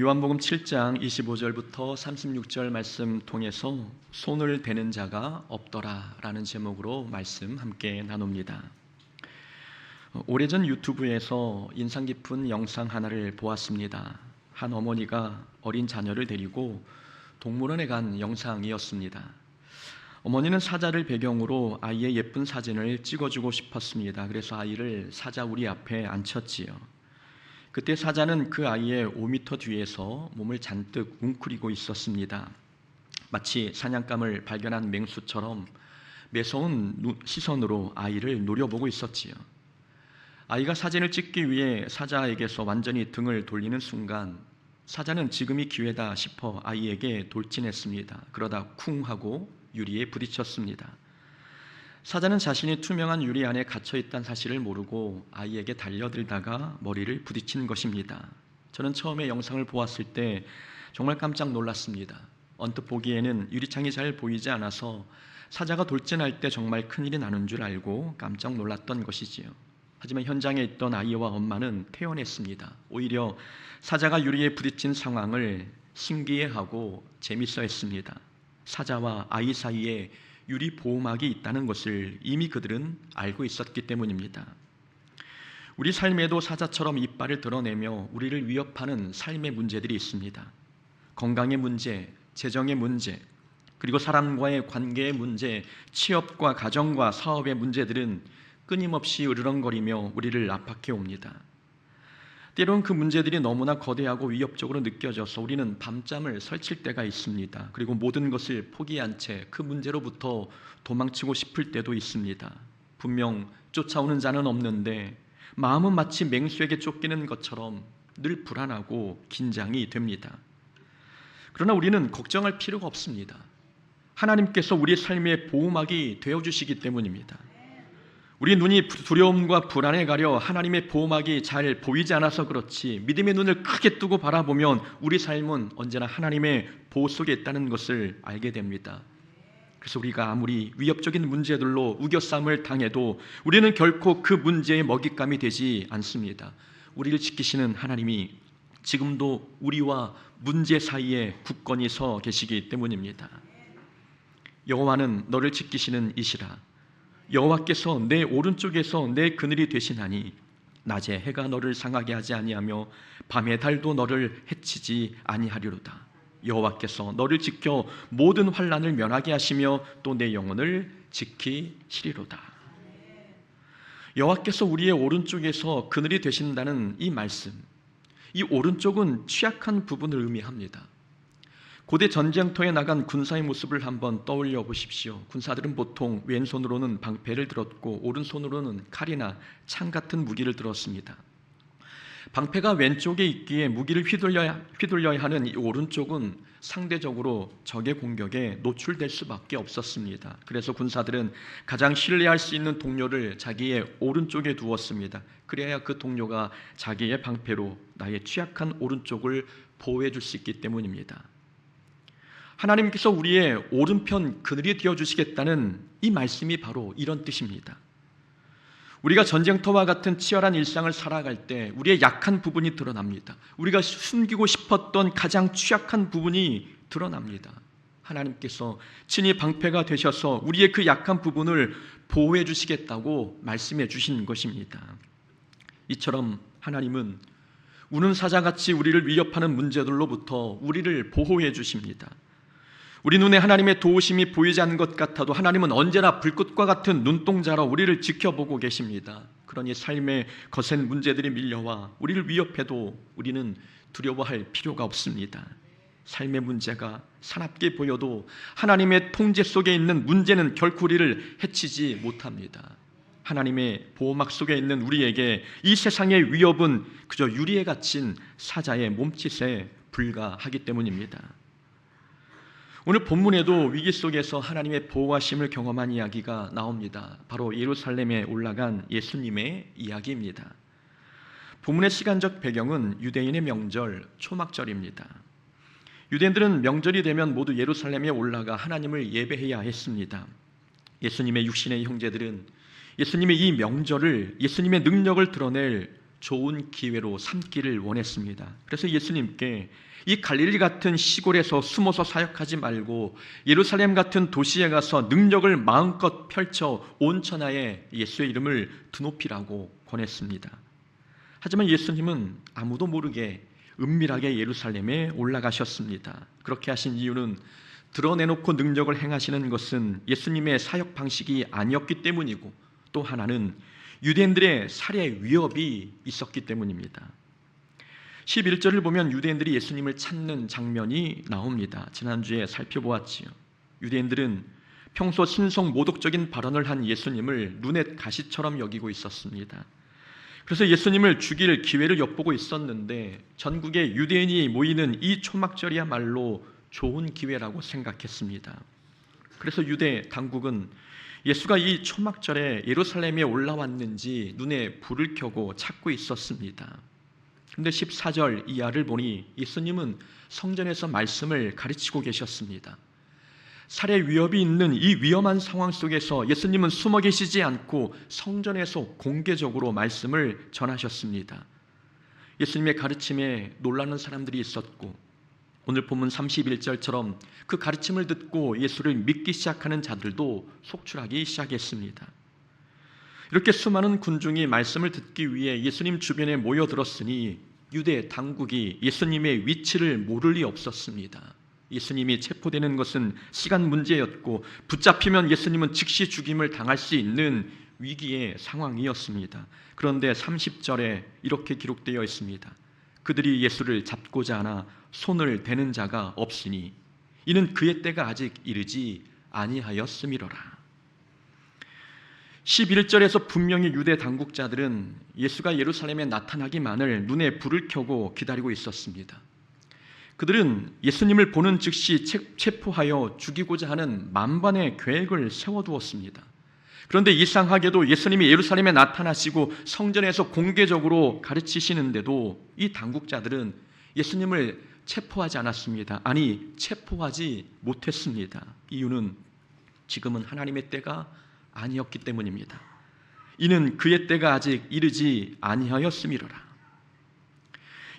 우리 요한복음 7장 25절부터 36절 말씀 통해서 손을 대는 자가 없더라라는 제목으로 말씀 함께 나눕니다. 오래전 유튜브에서 인상 깊은 영상 하나를 보았습니다. 한 어머니가 어린 자녀를 데리고 동물원에 간 영상이었습니다. 어머니는 사자를 배경으로 아이의 예쁜 사진을 찍어주고 싶었습니다. 그래서 아이를 사자 우리 앞에 앉혔지요. 그때 사자는 그 아이의 5m 뒤에서 몸을 잔뜩 웅크리고 있었습니다. 마치 사냥감을 발견한 맹수처럼 매서운 시선으로 아이를 노려보고 있었지요. 아이가 사진을 찍기 위해 사자에게서 완전히 등을 돌리는 순간 사자는 지금이 기회다 싶어 아이에게 돌진했습니다. 그러다 쿵 하고 유리에 부딪혔습니다. 사자는 자신이 투명한 유리 안에 갇혀있다는 사실을 모르고 아이에게 달려들다가 머리를 부딪힌 것입니다. 저는 처음에 영상을 보았을 때 정말 깜짝 놀랐습니다. 언뜻 보기에는 유리창이 잘 보이지 않아서 사자가 돌진할 때 정말 큰일이 나는 줄 알고 깜짝 놀랐던 것이지요. 하지만 현장에 있던 아이와 엄마는 태연했습니다. 오히려 사자가 유리에 부딪힌 상황을 신기해하고 재밌어했습니다. 사자와 아이 사이에 유리 보호막이 있다는 것을 이미 그들은 알고 있었기 때문입니다. 우리 삶에도 사자처럼 이빨을 드러내며 우리를 위협하는 삶의 문제들이 있습니다. 건강의 문제, 재정의 문제, 그리고 사람과의 관계의 문제, 취업과 가정과 사업의 문제들은 끊임없이 으르렁거리며 우리를 압박해 옵니다. 때론 그 문제들이 너무나 거대하고 위협적으로 느껴져서 우리는 밤잠을 설칠 때가 있습니다. 그리고 모든 것을 포기한 채 그 문제로부터 도망치고 싶을 때도 있습니다. 분명 쫓아오는 자는 없는데 마음은 마치 맹수에게 쫓기는 것처럼 늘 불안하고 긴장이 됩니다. 그러나 우리는 걱정할 필요가 없습니다. 하나님께서 우리의 삶의 보호막이 되어주시기 때문입니다. 우리 눈이 두려움과 불안에 가려 하나님의 보호막이 잘 보이지 않아서 그렇지 믿음의 눈을 크게 뜨고 바라보면 우리 삶은 언제나 하나님의 보호 속에 있다는 것을 알게 됩니다. 그래서 우리가 아무리 위협적인 문제들로 우겨싸움을 당해도 우리는 결코 그 문제의 먹잇감이 되지 않습니다. 우리를 지키시는 하나님이 지금도 우리와 문제 사이에 굳건히 서 계시기 때문입니다. 여호와는 너를 지키시는 이시라. 여호와께서 내 오른쪽에서 내 그늘이 되시나니 낮에 해가 너를 상하게 하지 아니하며 밤에 달도 너를 해치지 아니하리로다. 여호와께서 너를 지켜 모든 환난을 면하게 하시며 또 내 영혼을 지키시리로다. 여호와께서 우리의 오른쪽에서 그늘이 되신다는 이 말씀, 이 오른쪽은 취약한 부분을 의미합니다. 고대 전쟁터에 나간 군사의 모습을 한번 떠올려 보십시오. 군사들은 보통 왼손으로는 방패를 들었고 오른손으로는 칼이나 창 같은 무기를 들었습니다. 방패가 왼쪽에 있기에 무기를 휘둘려야 하는 이 오른쪽은 상대적으로 적의 공격에 노출될 수밖에 없었습니다. 그래서 군사들은 가장 신뢰할 수 있는 동료를 자기의 오른쪽에 두었습니다. 그래야 그 동료가 자기의 방패로 나의 취약한 오른쪽을 보호해 줄 수 있기 때문입니다. 하나님께서 우리의 오른편 그늘이 되어주시겠다는 이 말씀이 바로 이런 뜻입니다. 우리가 전쟁터와 같은 치열한 일상을 살아갈 때 우리의 약한 부분이 드러납니다. 우리가 숨기고 싶었던 가장 취약한 부분이 드러납니다. 하나님께서 친히 방패가 되셔서 우리의 그 약한 부분을 보호해 주시겠다고 말씀해 주신 것입니다. 이처럼 하나님은 우는 사자같이 우리를 위협하는 문제들로부터 우리를 보호해 주십니다. 우리 눈에 하나님의 도우심이 보이지 않는 것 같아도 하나님은 언제나 불꽃과 같은 눈동자로 우리를 지켜보고 계십니다. 그러니 삶의 거센 문제들이 밀려와 우리를 위협해도 우리는 두려워할 필요가 없습니다. 삶의 문제가 사납게 보여도 하나님의 통제 속에 있는 문제는 결코 우리를 해치지 못합니다. 하나님의 보호막 속에 있는 우리에게 이 세상의 위협은 그저 유리에 갇힌 사자의 몸짓에 불과하기 때문입니다. 오늘 본문에도 위기 속에서 하나님의 보호하심을 경험한 이야기가 나옵니다. 바로 예루살렘에 올라간 예수님의 이야기입니다. 본문의 시간적 배경은 유대인의 명절 초막절입니다. 유대인들은 명절이 되면 모두 예루살렘에 올라가 하나님을 예배해야 했습니다. 예수님의 육신의 형제들은 예수님의 이 명절을 예수님의 능력을 드러낼 좋은 기회로 삼기를 원했습니다. 그래서 예수님께 이 갈릴리 같은 시골에서 숨어서 사역하지 말고 예루살렘 같은 도시에 가서 능력을 마음껏 펼쳐 온 천하에 예수의 이름을 드높이라고 권했습니다. 하지만 예수님은 아무도 모르게 은밀하게 예루살렘에 올라가셨습니다. 그렇게 하신 이유는 드러내놓고 능력을 행하시는 것은 예수님의 사역 방식이 아니었기 때문이고, 또 하나는 유대인들의 살해 위협이 있었기 때문입니다. 11절을 보면 유대인들이 예수님을 찾는 장면이 나옵니다. 지난주에 살펴보았지요. 유대인들은 평소 신성 모독적인 발언을 한 예수님을 눈의 가시처럼 여기고 있었습니다. 그래서 예수님을 죽일 기회를 엿보고 있었는데 전국에 유대인이 모이는 이 초막절이야말로 좋은 기회라고 생각했습니다. 그래서 유대 당국은 예수가 이 초막절에 예루살렘에 올라왔는지 눈에 불을 켜고 찾고 있었습니다. 그런데 14절 이하를 보니 예수님은 성전에서 말씀을 가르치고 계셨습니다. 살해 위협이 있는 이 위험한 상황 속에서 예수님은 숨어 계시지 않고 성전에서 공개적으로 말씀을 전하셨습니다. 예수님의 가르침에 놀라는 사람들이 있었고, 오늘 본문 31절처럼 그 가르침을 듣고 예수를 믿기 시작하는 자들도 속출하기 시작했습니다. 이렇게 수많은 군중이 말씀을 듣기 위해 예수님 주변에 모여들었으니 유대 당국이 예수님의 위치를 모를 리 없었습니다. 예수님이 체포되는 것은 시간 문제였고, 붙잡히면 예수님은 즉시 죽임을 당할 수 있는 위기의 상황이었습니다. 그런데 30절에 이렇게 기록되어 있습니다. 그들이 예수를 잡고자 하나 손을 대는 자가 없으니 이는 그의 때가 아직 이르지 아니하였음이로라. 11절에서 분명히 유대 당국자들은 예수가 예루살렘에 나타나기만을 눈에 불을 켜고 기다리고 있었습니다. 그들은 예수님을 보는 즉시 체포하여 죽이고자 하는 만반의 계획을 세워두었습니다. 그런데 이상하게도 예수님이 예루살렘에 나타나시고 성전에서 공개적으로 가르치시는데도 이 당국자들은 예수님을 체포하지 않았습니다. 아니, 체포하지 못했습니다. 이유는 지금은 하나님의 때가 아니었기 때문입니다. 이는 그의 때가 아직 이르지 아니하였음이로라.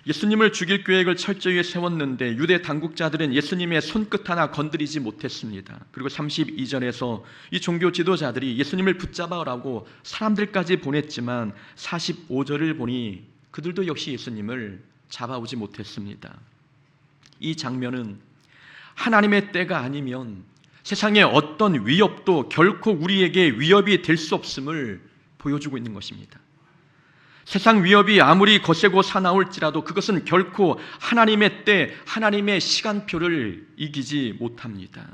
예수님을 죽일 계획을 철저히 세웠는데 유대 당국자들은 예수님의 손끝 하나 건드리지 못했습니다. 그리고 32절에서 이 종교 지도자들이 예수님을 붙잡아라고 사람들까지 보냈지만 45절을 보니 그들도 역시 예수님을 잡아오지 못했습니다. 이 장면은 하나님의 때가 아니면 세상의 어떤 위협도 결코 우리에게 위협이 될 수 없음을 보여주고 있는 것입니다. 세상 위협이 아무리 거세고 사나울지라도 그것은 결코 하나님의 때, 하나님의 시간표를 이기지 못합니다.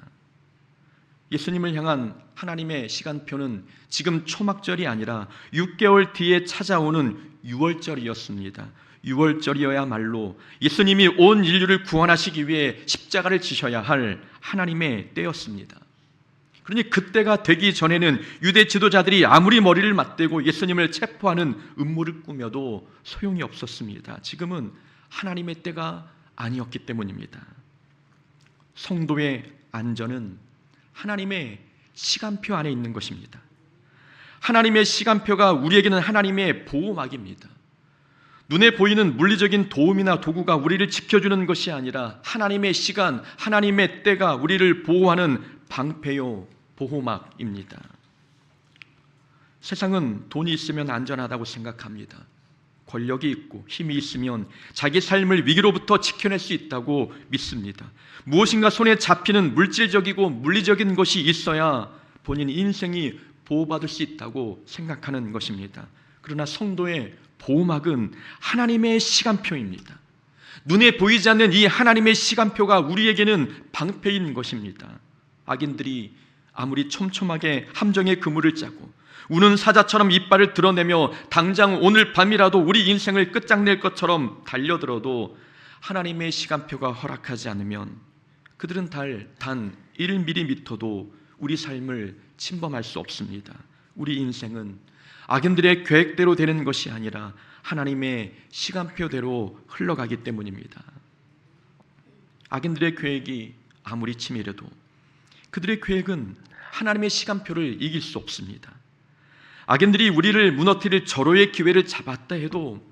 예수님을 향한 하나님의 시간표는 지금 초막절이 아니라 6개월 뒤에 찾아오는 6월절이었습니다. 6월절이어야말로 예수님이 온 인류를 구원하시기 위해 십자가를 지셔야 할 하나님의 때였습니다. 그러니 그때가 되기 전에는 유대 지도자들이 아무리 머리를 맞대고 예수님을 체포하는 음모를 꾸며도 소용이 없었습니다. 지금은 하나님의 때가 아니었기 때문입니다. 성도의 안전은 하나님의 시간표 안에 있는 것입니다. 하나님의 시간표가 우리에게는 하나님의 보호막입니다. 눈에 보이는 물리적인 도움이나 도구가 우리를 지켜주는 것이 아니라 하나님의 시간, 하나님의 때가 우리를 보호하는 방패요 보호막입니다. 세상은 돈이 있으면 안전하다고 생각합니다. 권력이 있고 힘이 있으면 자기 삶을 위기로부터 지켜낼 수 있다고 믿습니다. 무엇인가 손에 잡히는 물질적이고 물리적인 것이 있어야 본인 인생이 보호받을 수 있다고 생각하는 것입니다. 그러나 성도의 보호막은 하나님의 시간표입니다. 눈에 보이지 않는 이 하나님의 시간표가 우리에게는 방패인 것입니다. 악인들이 아무리 촘촘하게 함정의 그물을 짜고 우는 사자처럼 이빨을 드러내며 당장 오늘 밤이라도 우리 인생을 끝장낼 것처럼 달려들어도 하나님의 시간표가 허락하지 않으면 그들은 단 1mm도 우리 삶을 침범할 수 없습니다. 우리 인생은 악인들의 계획대로 되는 것이 아니라 하나님의 시간표대로 흘러가기 때문입니다. 악인들의 계획이 아무리 치밀해도 그들의 계획은 하나님의 시간표를 이길 수 없습니다. 악인들이 우리를 무너뜨릴 절호의 기회를 잡았다 해도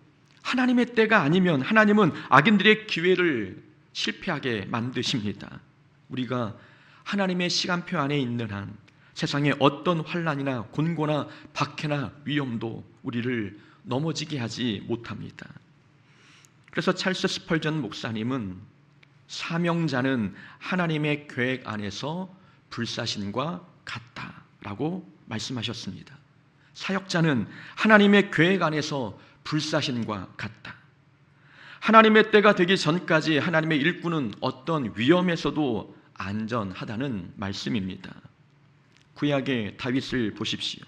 하나님의 때가 아니면 하나님은 악인들의 기회를 실패하게 만드십니다. 우리가 하나님의 시간표 안에 있는 한 세상의 어떤 환난이나 곤고나 박해나 위험도 우리를 넘어지게 하지 못합니다. 그래서 찰스 스펄전 목사님은 사명자는 하나님의 계획 안에서 불사신과 같다라고 말씀하셨습니다. 사역자는 하나님의 계획 안에서 불사신과 같다. 하나님의 때가 되기 전까지 하나님의 일꾼은 어떤 위험에서도 안전하다는 말씀입니다. 구약의 다윗을 보십시오.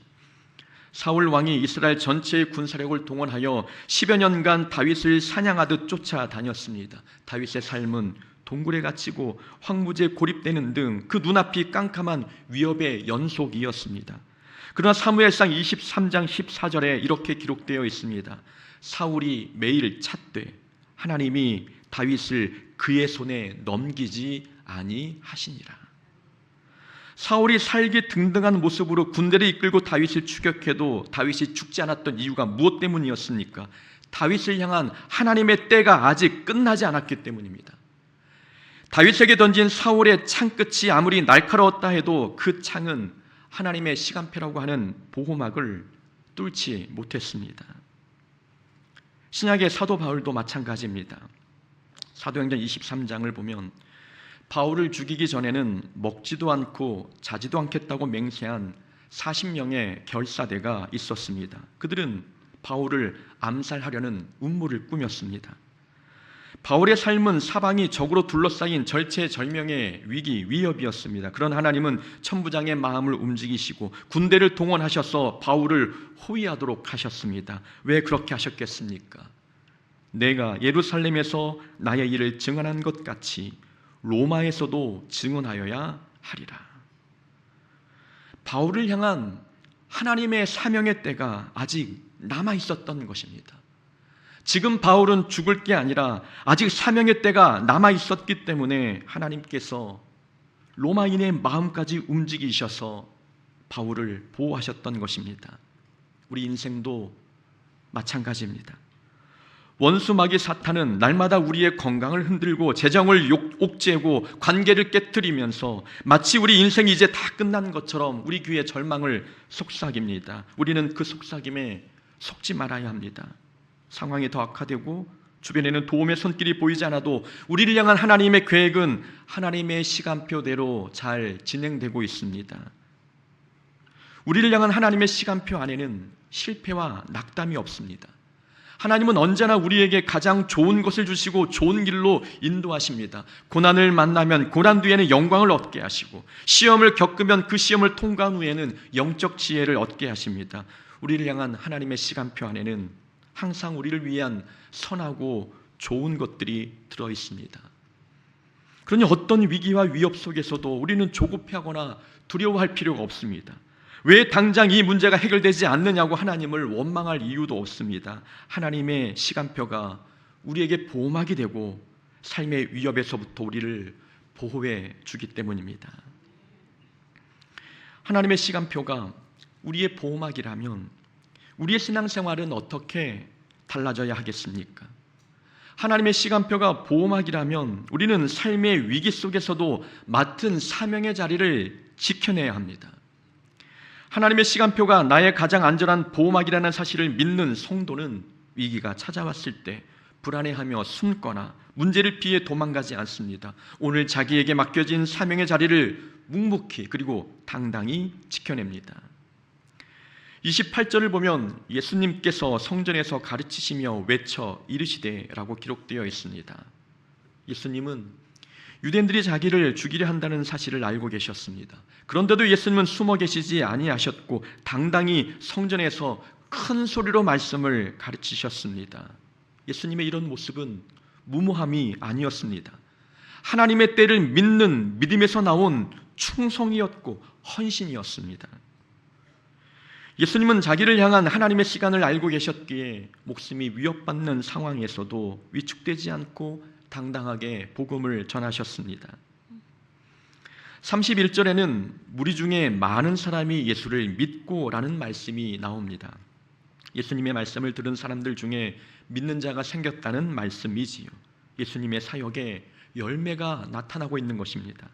사울 왕이 이스라엘 전체의 군사력을 동원하여 10여 년간 다윗을 사냥하듯 쫓아다녔습니다. 다윗의 삶은 동굴에 갇히고 황무지에 고립되는 등 그 눈앞이 깜깜한 위협의 연속이었습니다. 그러나 사무엘상 23장 14절에 이렇게 기록되어 있습니다. 사울이 매일 찾되 하나님이 다윗을 그의 손에 넘기지 아니하시니라. 사울이 살기 등등한 모습으로 군대를 이끌고 다윗을 추격해도 다윗이 죽지 않았던 이유가 무엇 때문이었습니까? 다윗을 향한 하나님의 때가 아직 끝나지 않았기 때문입니다. 다윗에게 던진 사울의 창끝이 아무리 날카로웠다 해도 그 창은 하나님의 시간표라고 하는 보호막을 뚫지 못했습니다. 신약의 사도 바울도 마찬가지입니다. 사도행전 23장을 보면 바울을 죽이기 전에는 먹지도 않고 자지도 않겠다고 맹세한 40명의 결사대가 있었습니다. 그들은 바울을 암살하려는 음모를 꾸몄습니다. 바울의 삶은 사방이 적으로 둘러싸인 절체절명의 위협이었습니다. 그런 하나님은 천부장의 마음을 움직이시고 군대를 동원하셔서 바울을 호위하도록 하셨습니다. 왜 그렇게 하셨겠습니까? 내가 예루살렘에서 나의 일을 증언한 것 같이 로마에서도 증언하여야 하리라. 바울을 향한 하나님의 사명의 때가 아직 남아 있었던 것입니다. 지금 바울은 죽을 게 아니라 아직 사명의 때가 남아 있었기 때문에 하나님께서 로마인의 마음까지 움직이셔서 바울을 보호하셨던 것입니다. 우리 인생도 마찬가지입니다. 원수 마귀 사탄은 날마다 우리의 건강을 흔들고 재정을 옥죄고 관계를 깨뜨리면서 마치 우리 인생이 이제 다 끝난 것처럼 우리 귀에 절망을 속삭입니다. 우리는 그 속삭임에 속지 말아야 합니다. 상황이 더 악화되고 주변에는 도움의 손길이 보이지 않아도 우리를 향한 하나님의 계획은 하나님의 시간표대로 잘 진행되고 있습니다. 우리를 향한 하나님의 시간표 안에는 실패와 낙담이 없습니다. 하나님은 언제나 우리에게 가장 좋은 것을 주시고 좋은 길로 인도하십니다. 고난을 만나면 고난 뒤에는 영광을 얻게 하시고 시험을 겪으면 그 시험을 통과한 후에는 영적 지혜를 얻게 하십니다. 우리를 향한 하나님의 시간표 안에는 항상 우리를 위한 선하고 좋은 것들이 들어 있습니다. 그러니 어떤 위기와 위협 속에서도 우리는 조급해하거나 두려워할 필요가 없습니다. 왜 당장 이 문제가 해결되지 않느냐고 하나님을 원망할 이유도 없습니다. 하나님의 시간표가 우리에게 보호막이 되고 삶의 위협에서부터 우리를 보호해 주기 때문입니다. 하나님의 시간표가 우리의 보호막이라면 우리의 신앙생활은 어떻게 달라져야 하겠습니까? 하나님의 시간표가 보호막이라면 우리는 삶의 위기 속에서도 맡은 사명의 자리를 지켜내야 합니다. 하나님의 시간표가 나의 가장 안전한 보호막이라는 사실을 믿는 성도는 위기가 찾아왔을 때 불안해하며 숨거나 문제를 피해 도망가지 않습니다. 오늘 자기에게 맡겨진 사명의 자리를 묵묵히 그리고 당당히 지켜냅니다. 28절을 보면 예수님께서 성전에서 가르치시며 외쳐 이르시되라고 기록되어 있습니다. 예수님은 유대인들이 자기를 죽이려 한다는 사실을 알고 계셨습니다. 그런데도 예수님은 숨어 계시지 아니하셨고 당당히 성전에서 큰 소리로 말씀을 가르치셨습니다. 예수님의 이런 모습은 무모함이 아니었습니다. 하나님의 때를 믿는 믿음에서 나온 충성이었고 헌신이었습니다. 예수님은 자기를 향한 하나님의 시간을 알고 계셨기에 목숨이 위협받는 상황에서도 위축되지 않고 당당하게 복음을 전하셨습니다. 31절에는 무리 중에 많은 사람이 예수를 믿고 라는 말씀이 나옵니다. 예수님의 말씀을 들은 사람들 중에 믿는 자가 생겼다는 말씀이지요. 예수님의 사역에 열매가 나타나고 있는 것입니다.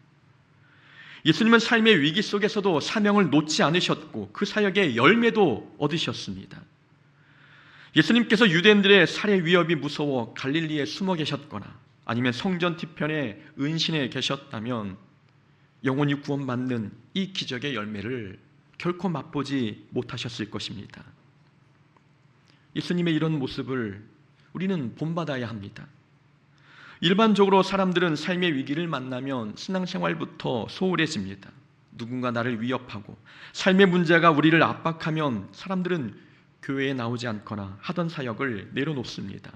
예수님은 삶의 위기 속에서도 사명을 놓지 않으셨고 그 사역의 열매도 얻으셨습니다. 예수님께서 유대인들의 살해 위협이 무서워 갈릴리에 숨어 계셨거나 아니면 성전 뒤편에 은신해 계셨다면 영원히 구원받는 이 기적의 열매를 결코 맛보지 못하셨을 것입니다. 예수님의 이런 모습을 우리는 본받아야 합니다. 일반적으로 사람들은 삶의 위기를 만나면 신앙생활부터 소홀해집니다. 누군가 나를 위협하고 삶의 문제가 우리를 압박하면 사람들은 교회에 나오지 않거나 하던 사역을 내려놓습니다.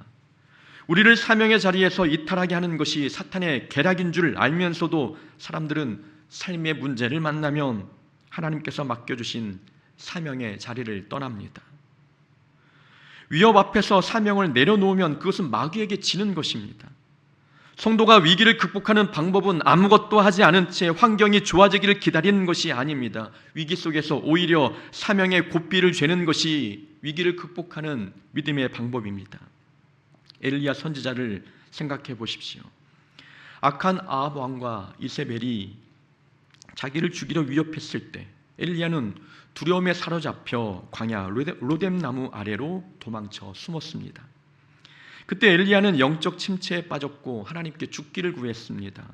우리를 사명의 자리에서 이탈하게 하는 것이 사탄의 계략인 줄 알면서도 사람들은 삶의 문제를 만나면 하나님께서 맡겨주신 사명의 자리를 떠납니다. 위협 앞에서 사명을 내려놓으면 그것은 마귀에게 지는 것입니다. 성도가 위기를 극복하는 방법은 아무것도 하지 않은 채 환경이 좋아지기를 기다리는 것이 아닙니다. 위기 속에서 오히려 사명의 고삐를 죄는 것이 위기를 극복하는 믿음의 방법입니다. 엘리야 선지자를 생각해 보십시오. 악한 아합 왕과 이세벨이 자기를 죽이려 위협했을 때 엘리야는 두려움에 사로잡혀 광야 로뎀 나무 아래로 도망쳐 숨었습니다. 그때 엘리야는 영적 침체에 빠졌고 하나님께 죽기를 구했습니다.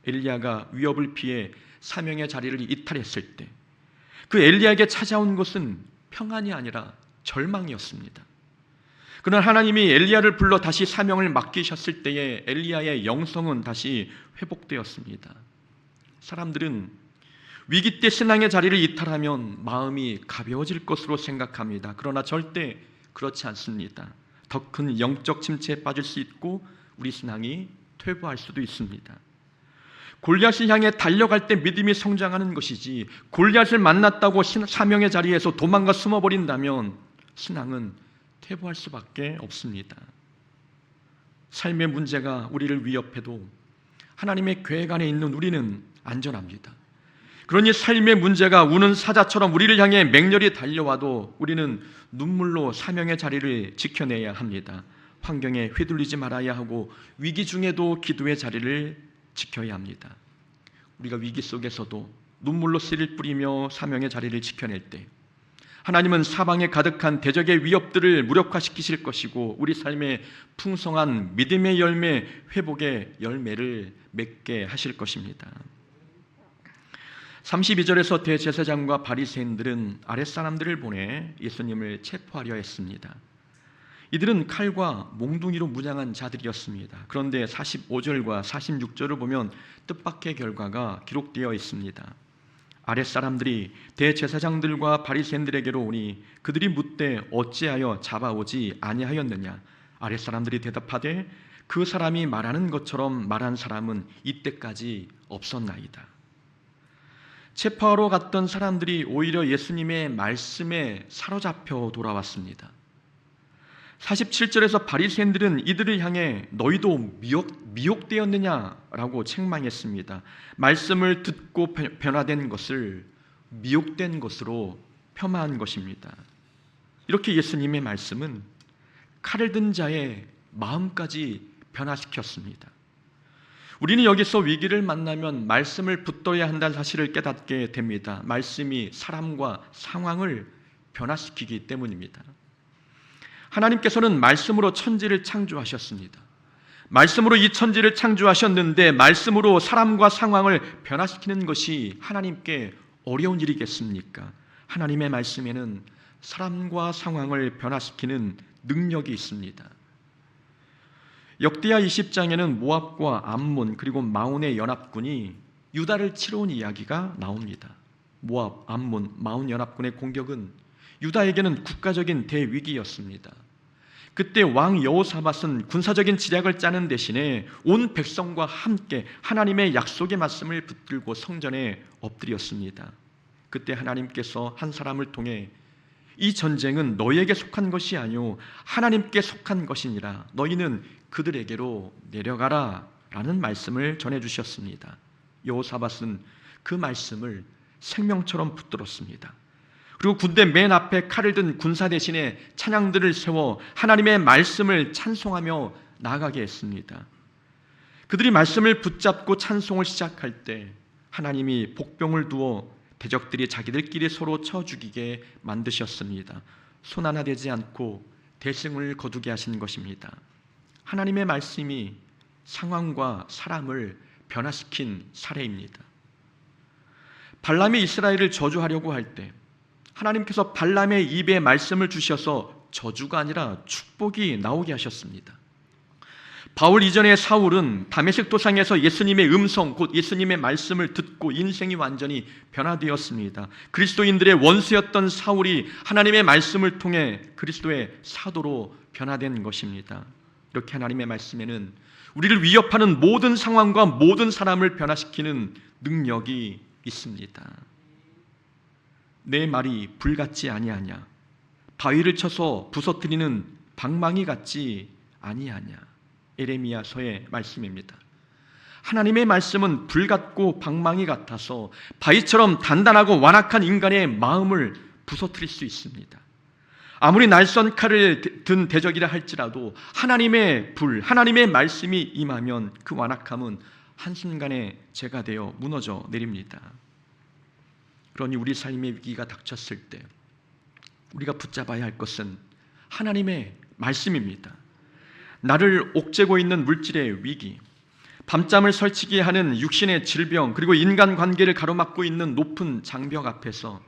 엘리야가 위협을 피해 사명의 자리를 이탈했을 때 그 엘리야에게 찾아온 것은 평안이 아니라 절망이었습니다. 그러나 하나님이 엘리야를 불러 다시 사명을 맡기셨을 때에 엘리야의 영성은 다시 회복되었습니다. 사람들은 위기 때 신앙의 자리를 이탈하면 마음이 가벼워질 것으로 생각합니다. 그러나 절대 그렇지 않습니다. 더 큰 영적 침체에 빠질 수 있고 우리 신앙이 퇴보할 수도 있습니다. 골리앗을 향해 달려갈 때 믿음이 성장하는 것이지 골리앗을 만났다고 사명의 자리에서 도망가 숨어버린다면 신앙은 퇴보할 수밖에 없습니다. 삶의 문제가 우리를 위협해도 하나님의 계획 안에 있는 우리는 안전합니다. 그러니 삶의 문제가 우는 사자처럼 우리를 향해 맹렬히 달려와도 우리는 눈물로 사명의 자리를 지켜내야 합니다. 환경에 휘둘리지 말아야 하고 위기 중에도 기도의 자리를 지켜야 합니다. 우리가 위기 속에서도 눈물로 씨를 뿌리며 사명의 자리를 지켜낼 때 하나님은 사방에 가득한 대적의 위협들을 무력화시키실 것이고 우리 삶에 풍성한 믿음의 열매, 회복의 열매를 맺게 하실 것입니다. 32절에서 대제사장과 바리새인들은 아랫사람들을 보내 예수님을 체포하려 했습니다. 이들은 칼과 몽둥이로 무장한 자들이었습니다. 그런데 45절과 46절을 보면 뜻밖의 결과가 기록되어 있습니다. 아랫사람들이 대제사장들과 바리새인들에게로 오니 그들이 묻되 어찌하여 잡아오지 아니하였느냐. 아랫사람들이 대답하되 그 사람이 말하는 것처럼 말한 사람은 이때까지 없었나이다. 체포하러 갔던 사람들이 오히려 예수님의 말씀에 사로잡혀 돌아왔습니다. 47절에서 바리새인들은 이들을 향해 너희도 미혹되었느냐라고 책망했습니다. 말씀을 듣고 변화된 것을 미혹된 것으로 폄하한 것입니다. 이렇게 예수님의 말씀은 칼을 든 자의 마음까지 변화시켰습니다. 우리는 여기서 위기를 만나면 말씀을 붙들어야 한다는 사실을 깨닫게 됩니다. 말씀이 사람과 상황을 변화시키기 때문입니다. 하나님께서는 말씀으로 천지를 창조하셨습니다. 말씀으로 이 천지를 창조하셨는데 말씀으로 사람과 상황을 변화시키는 것이 하나님께 어려운 일이겠습니까? 하나님의 말씀에는 사람과 상황을 변화시키는 능력이 있습니다. 역대하 20장에는 모압과 암몬 그리고 마온의 연합군이 유다를 치러 온 이야기가 나옵니다. 모압, 암몬, 마온 연합군의 공격은 유다에게는 국가적인 대위기였습니다. 그때 왕 여호사밧은 군사적인 지략을 짜는 대신에 온 백성과 함께 하나님의 약속의 말씀을 붙들고 성전에 엎드렸습니다. 그때 하나님께서 한 사람을 통해 이 전쟁은 너희에게 속한 것이 아니오 하나님께 속한 것이니라 너희는 그들에게로 내려가라 라는 말씀을 전해주셨습니다. 여호사밧은 그 말씀을 생명처럼 붙들었습니다. 그리고 군대 맨 앞에 칼을 든 군사 대신에 찬양들을 세워 하나님의 말씀을 찬송하며 나아가게 했습니다. 그들이 말씀을 붙잡고 찬송을 시작할 때 하나님이 복병을 두어 대적들이 자기들끼리 서로 쳐 죽이게 만드셨습니다. 손 하나 대지 않고 대승을 거두게 하신 것입니다. 하나님의 말씀이 상황과 사람을 변화시킨 사례입니다. 발람이 이스라엘을 저주하려고 할 때 하나님께서 발람의 입에 말씀을 주셔서 저주가 아니라 축복이 나오게 하셨습니다. 바울 이전의 사울은 다메섹 도상에서 예수님의 음성, 곧 예수님의 말씀을 듣고 인생이 완전히 변화되었습니다. 그리스도인들의 원수였던 사울이 하나님의 말씀을 통해 그리스도의 사도로 변화된 것입니다. 이렇게 하나님의 말씀에는 우리를 위협하는 모든 상황과 모든 사람을 변화시키는 능력이 있습니다. 내 말이 불 같지 아니하냐? 바위를 쳐서 부서뜨리는 방망이 같지 아니하냐? 에레미야서의 말씀입니다. 하나님의 말씀은 불 같고 방망이 같아서 바위처럼 단단하고 완악한 인간의 마음을 부서뜨릴 수 있습니다. 아무리 날선 칼을 든 대적이라 할지라도 하나님의 불, 하나님의 말씀이 임하면 그 완악함은 한순간에 재가 되어 무너져 내립니다. 그러니 우리 삶의 위기가 닥쳤을 때 우리가 붙잡아야 할 것은 하나님의 말씀입니다. 나를 옥죄고 있는 물질의 위기, 밤잠을 설치게 하는 육신의 질병, 그리고 인간관계를 가로막고 있는 높은 장벽 앞에서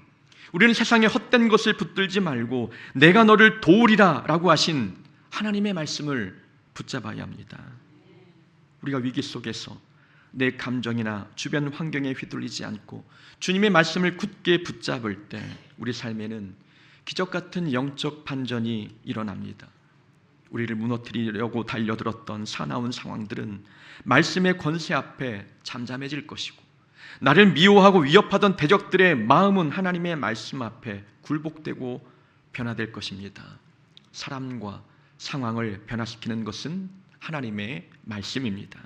우리는 세상의 헛된 것을 붙들지 말고 내가 너를 도우리라 라고 하신 하나님의 말씀을 붙잡아야 합니다. 우리가 위기 속에서 내 감정이나 주변 환경에 휘둘리지 않고 주님의 말씀을 굳게 붙잡을 때 우리 삶에는 기적 같은 영적 반전이 일어납니다. 우리를 무너뜨리려고 달려들었던 사나운 상황들은 말씀의 권세 앞에 잠잠해질 것이고, 나를 미워하고 위협하던 대적들의 마음은 하나님의 말씀 앞에 굴복되고 변화될 것입니다. 사람과 상황을 변화시키는 것은 하나님의 말씀입니다.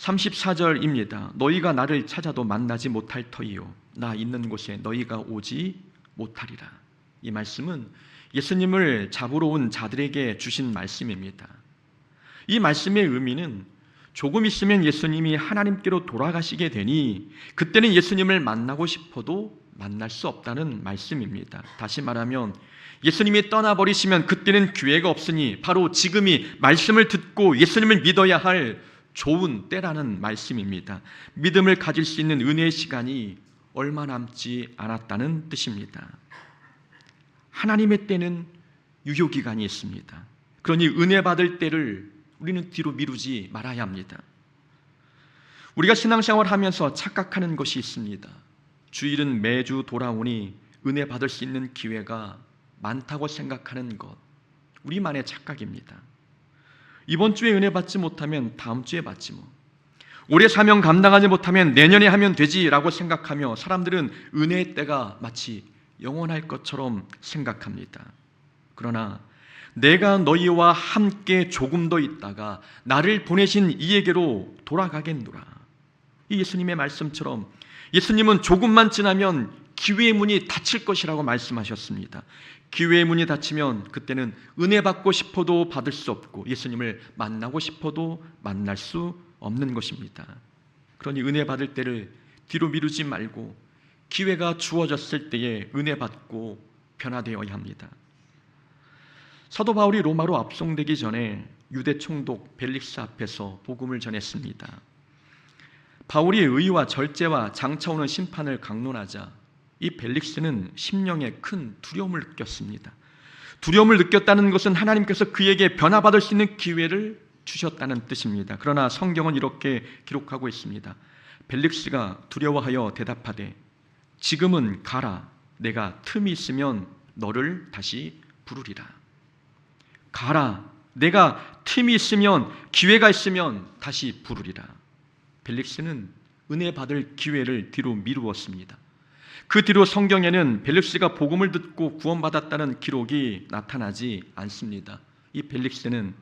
34절입니다. 너희가 나를 찾아도 만나지 못할 터이요 나 있는 곳에 너희가 오지 못하리라. 이 말씀은 예수님을 잡으러 온 자들에게 주신 말씀입니다. 이 말씀의 의미는 조금 있으면 예수님이 하나님께로 돌아가시게 되니 그때는 예수님을 만나고 싶어도 만날 수 없다는 말씀입니다. 다시 말하면 예수님이 떠나버리시면 그때는 기회가 없으니 바로 지금이 말씀을 듣고 예수님을 믿어야 할 좋은 때라는 말씀입니다. 믿음을 가질 수 있는 은혜의 시간이 얼마 남지 않았다는 뜻입니다. 하나님의 때는 유효기간이 있습니다. 그러니 은혜 받을 때를 우리는 뒤로 미루지 말아야 합니다. 우리가 신앙생활을 하면서 착각하는 것이 있습니다. 주일은 매주 돌아오니 은혜 받을 수 있는 기회가 많다고 생각하는 것, 우리만의 착각입니다. 이번 주에 은혜 받지 못하면 다음 주에 받지 뭐. 올해 사명 감당하지 못하면 내년에 하면 되지라고 생각하며 사람들은 은혜의 때가 마치 영원할 것처럼 생각합니다. 그러나 내가 너희와 함께 조금 더 있다가 나를 보내신 이에게로 돌아가겠노라. 이 예수님의 말씀처럼 예수님은 조금만 지나면 기회의 문이 닫힐 것이라고 말씀하셨습니다. 기회의 문이 닫히면 그때는 은혜 받고 싶어도 받을 수 없고 예수님을 만나고 싶어도 만날 수 없는 것입니다. 그러니 은혜 받을 때를 뒤로 미루지 말고 기회가 주어졌을 때에 은혜 받고 변화되어야 합니다. 사도 바울이 로마로 압송되기 전에 유대 총독 벨릭스 앞에서 복음을 전했습니다. 바울이 의와 절제와 장차 오는 심판을 강론하자 이 벨릭스는 심령에 큰 두려움을 느꼈습니다. 두려움을 느꼈다는 것은 하나님께서 그에게 변화받을 수 있는 기회를 주셨다는 뜻입니다. 그러나 성경은 이렇게 기록하고 있습니다. 벨릭스가 두려워하여 대답하되 지금은 가라. 내가 틈이 있으면 너를 다시 부르리라. 가라. 내가 틈이 있으면, 기회가 있으면 다시 부르리라. 벨릭스는 은혜 받을 기회를 뒤로 미루었습니다. 그 뒤로 성경에는 벨릭스가 복음을 듣고 구원받았다는 기록이 나타나지 않습니다. 이 벨릭스는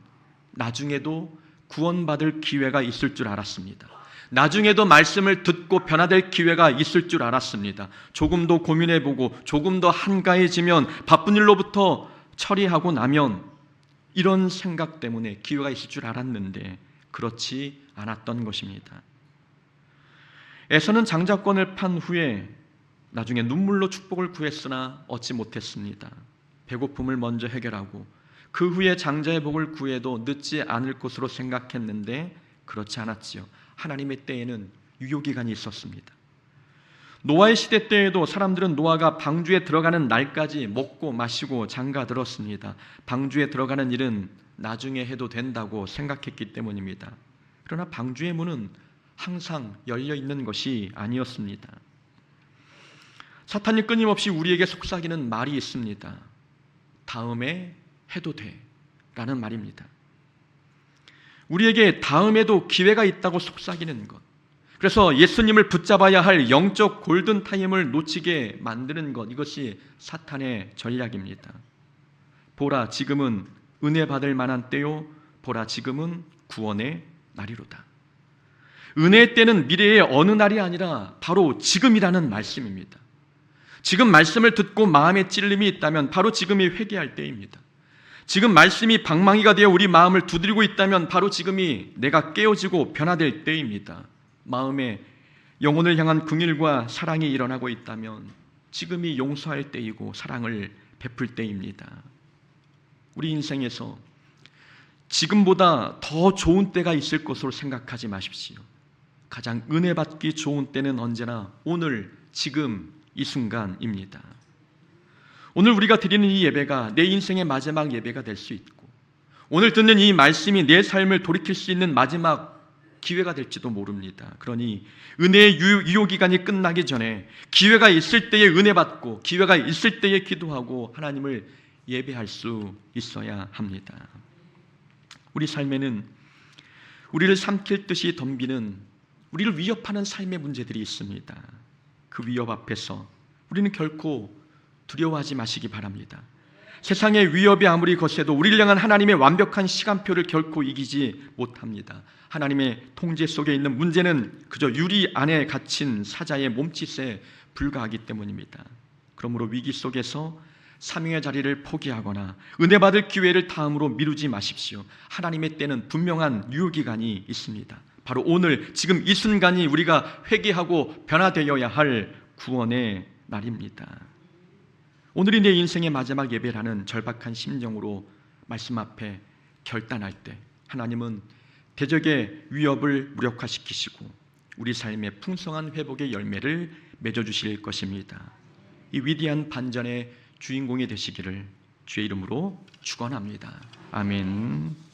나중에도 구원받을 기회가 있을 줄 알았습니다. 나중에도 말씀을 듣고 변화될 기회가 있을 줄 알았습니다. 조금 더 고민해보고 조금 더 한가해지면, 바쁜 일로부터 처리하고 나면, 이런 생각 때문에 기회가 있을 줄 알았는데 그렇지 않았던 것입니다. 에서는 장자권을 판 후에 나중에 눈물로 축복을 구했으나 얻지 못했습니다. 배고픔을 먼저 해결하고 그 후에 장자의 복을 구해도 늦지 않을 것으로 생각했는데 그렇지 않았지요. 하나님의 때에는 유효기간이 있었습니다. 노아의 시대 때에도 사람들은 노아가 방주에 들어가는 날까지 먹고 마시고 장가들었습니다. 방주에 들어가는 일은 나중에 해도 된다고 생각했기 때문입니다. 그러나 방주의 문은 항상 열려 있는 것이 아니었습니다. 사탄이 끊임없이 우리에게 속삭이는 말이 있습니다. 다음에 해도 돼 라는 말입니다. 우리에게 다음에도 기회가 있다고 속삭이는 것, 그래서 예수님을 붙잡아야 할 영적 골든타임을 놓치게 만드는 것, 이것이 사탄의 전략입니다. 보라, 지금은 은혜 받을 만한 때요, 보라, 지금은 구원의 날이로다. 은혜의 때는 미래의 어느 날이 아니라 바로 지금이라는 말씀입니다. 지금 말씀을 듣고 마음에 찔림이 있다면 바로 지금이 회개할 때입니다. 지금 말씀이 방망이가 되어 우리 마음을 두드리고 있다면 바로 지금이 내가 깨어지고 변화될 때입니다. 마음에 영혼을 향한 긍휼과 사랑이 일어나고 있다면 지금이 용서할 때이고 사랑을 베풀 때입니다. 우리 인생에서 지금보다 더 좋은 때가 있을 것으로 생각하지 마십시오. 가장 은혜 받기 좋은 때는 언제나 오늘, 지금, 이 순간입니다. 오늘 우리가 드리는 이 예배가 내 인생의 마지막 예배가 될 수 있고, 오늘 듣는 이 말씀이 내 삶을 돌이킬 수 있는 마지막 기회가 될지도 모릅니다. 그러니 은혜의 유효기간이 끝나기 전에 기회가 있을 때에 은혜 받고 기회가 있을 때에 기도하고 하나님을 예배할 수 있어야 합니다. 우리 삶에는 우리를 삼킬 듯이 덤비는, 우리를 위협하는 삶의 문제들이 있습니다. 그 위협 앞에서 우리는 결코 두려워하지 마시기 바랍니다. 세상의 위협이 아무리 거세도 우리를 향한 하나님의 완벽한 시간표를 결코 이기지 못합니다. 하나님의 통제 속에 있는 문제는 그저 유리 안에 갇힌 사자의 몸짓에 불과하기 때문입니다. 그러므로 위기 속에서 사명의 자리를 포기하거나 은혜 받을 기회를 다음으로 미루지 마십시오. 하나님의 때는 분명한 유효기간이 있습니다. 바로 오늘, 지금 이 순간이 우리가 회개하고 변화되어야 할 구원의 날입니다. 오늘이 내 인생의 마지막 예배라는 절박한 심정으로 말씀 앞에 결단할 때 하나님은 대적의 위협을 무력화시키시고 우리 삶의 풍성한 회복의 열매를 맺어주실 것입니다. 이 위대한 반전의 주인공이 되시기를 주의 이름으로 축원합니다. 아멘.